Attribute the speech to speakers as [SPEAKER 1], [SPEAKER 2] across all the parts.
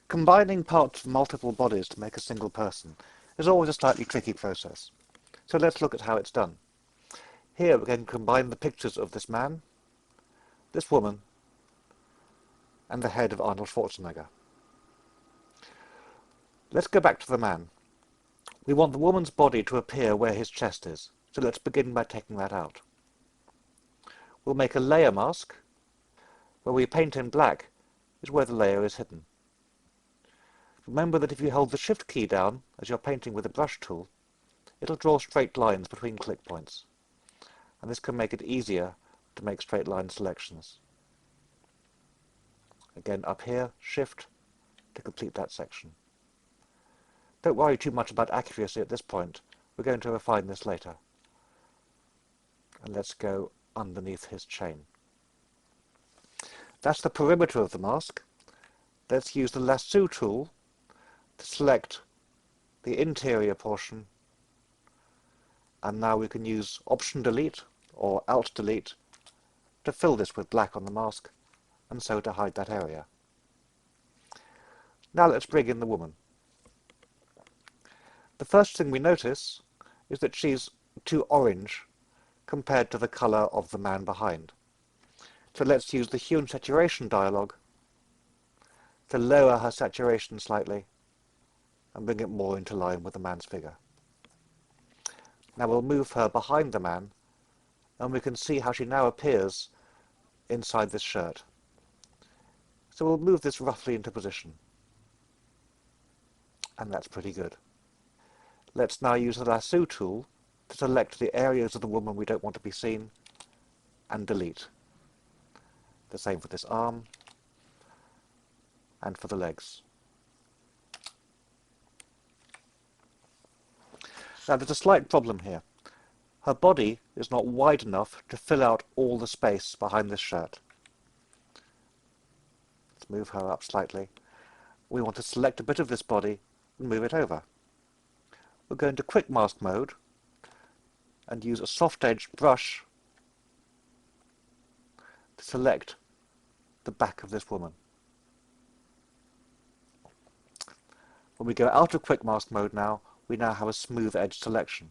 [SPEAKER 1] Combining parts of multiple bodies to make a single person is always a slightly tricky process. So let's look at how it's done. Here we're going to combine the pictures of this man, this woman, and the head of Arnold Schwarzenegger. Let's go back to the man. We want the woman's body to appear where his chest is, so let's begin by taking that out. We'll make a layer mask. Where we paint in black is where the layer is hidden. Remember that if you hold the Shift key down as you're painting with a brush tool, it'll draw straight lines between click points, and this can make it easier to make straight line selections. Again, up here, Shift to complete that section. Don't worry too much about accuracy at this point. We're going to refine this later. And let's go underneath his chain. That's the perimeter of the mask. Let's use the lasso tool to select the interior portion, and now we can use Option Delete or Alt Delete to fill this with black on the mask, and so to hide that area. Now let's bring in the woman. The first thing we notice is that she's too orange compared to the colour of the man behind. So let's use the hue and saturation dialog to lower her saturation slightly and bring it more into line with the man's figure. Now we'll move her behind the man, and we can see how she now appears inside this shirt. So we'll move this roughly into position. And that's pretty good. Let's now use the lasso tool to select the areas of the woman we don't want to be seen and delete. The same for this arm and for the legs. Now there's a slight problem here. Her body is not wide enough to fill out all the space behind this shirt. Let's move her up slightly. We want to select a bit of this body and move it over. We'll go into Quick Mask mode and use a soft-edged brush to select the back of this woman. When we go out of Quick Mask mode now, we now have a smooth edge selection.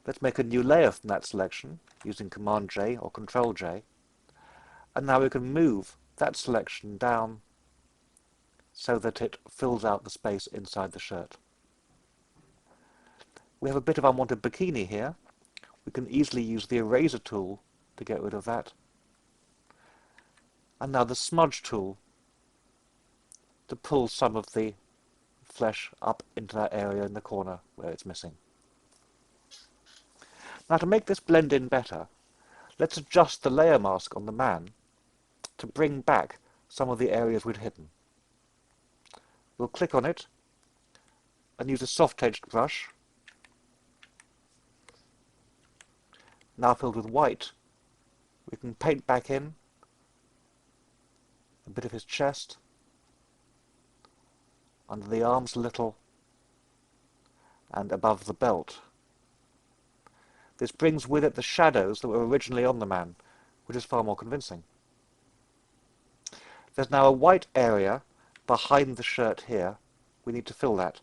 [SPEAKER 1] Let's make a new layer from that selection using Command J or Control J, and now we can move that selection down so that it fills out the space inside the shirt. We have a bit of unwanted bikini here. We can easily use the eraser tool to get rid of that. And now the smudge tool to pull some of the flesh up into that area in the corner where it's missing. Now to make this blend in better, let's adjust the layer mask on the man to bring back some of the areas we'd hidden. We'll click on it and use a soft-edged brush, now filled with white. We can paint back in a bit of his chest, under the arms a little, and above the belt. This brings with it the shadows that were originally on the man, which is far more convincing. There's now a white area behind the shirt here. We need to fill that.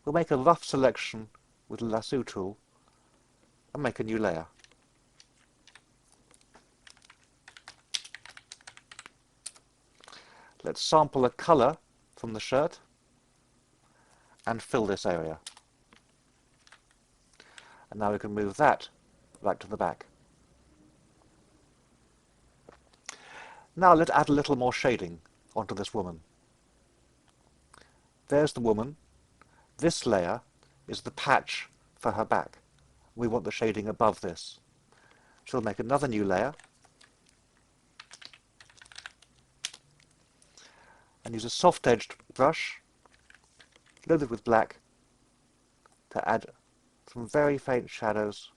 [SPEAKER 1] We'll make a rough selection with the lasso tool and make a new layer. Let's sample a colour from the shirt and fill this area. And now we can move that back to the back. Now let's add a little more shading onto this woman. There's the woman. This layer is the patch for her back. We want the shading above this. So we'll make another new layer and use a soft-edged brush loaded with black to add some very faint shadows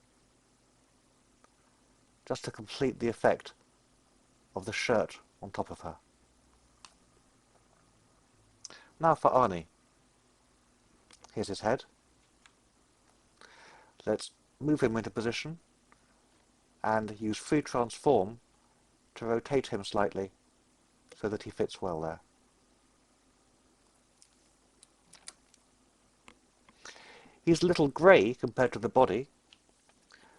[SPEAKER 1] just to complete the effect of the shirt on top of her. Now for Arnie. Here's his head. Let's move him into position and use Free Transform to rotate him slightly so that he fits well there. He's a little grey compared to the body,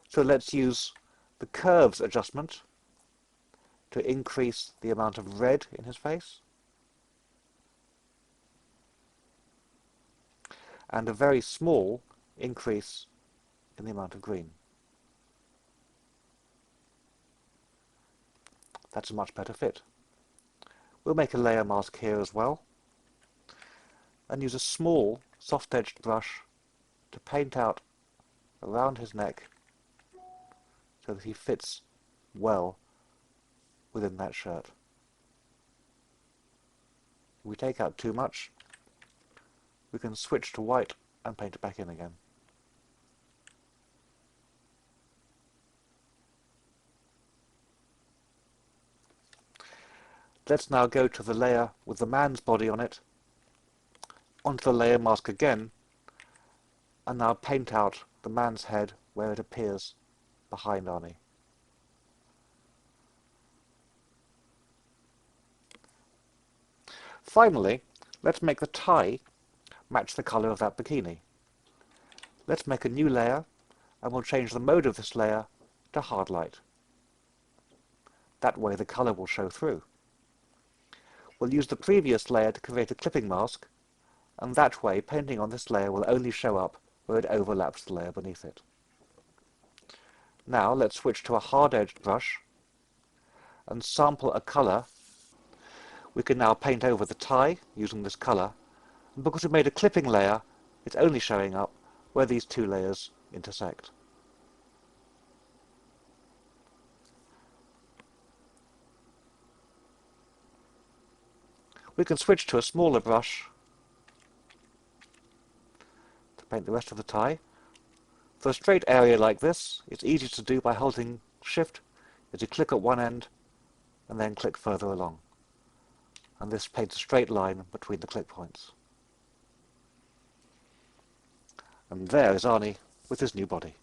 [SPEAKER 1] so let's use the curves adjustment to increase the amount of red in his face, and a very small increase in the amount of green. That's a much better fit. We'll make a layer mask here as well, and use a small soft-edged brush to paint out around his neck so that he fits well within that shirt. If we take out too much, we can switch to white and paint it back in again. Let's now go to the layer with the man's body on it, onto the layer mask again, and now paint out the man's head where it appears behind Arnie. Finally, let's make the tie match the colour of that bikini. Let's make a new layer, and we'll change the mode of this layer to hard light. That way the colour will show through. We'll use the previous layer to create a clipping mask, and that way painting on this layer will only show up where it overlaps the layer beneath it. Now let's switch to a hard-edged brush and sample a colour. We can now paint over the tie using this colour, and because we made a clipping layer, it's only showing up where these two layers intersect. We can switch to a smaller brush to paint the rest of the tie. For a straight area like this, it's easy to do by holding Shift as you click at one end and then click further along. And this paints a straight line between the click points. And there is Arnie with his new body.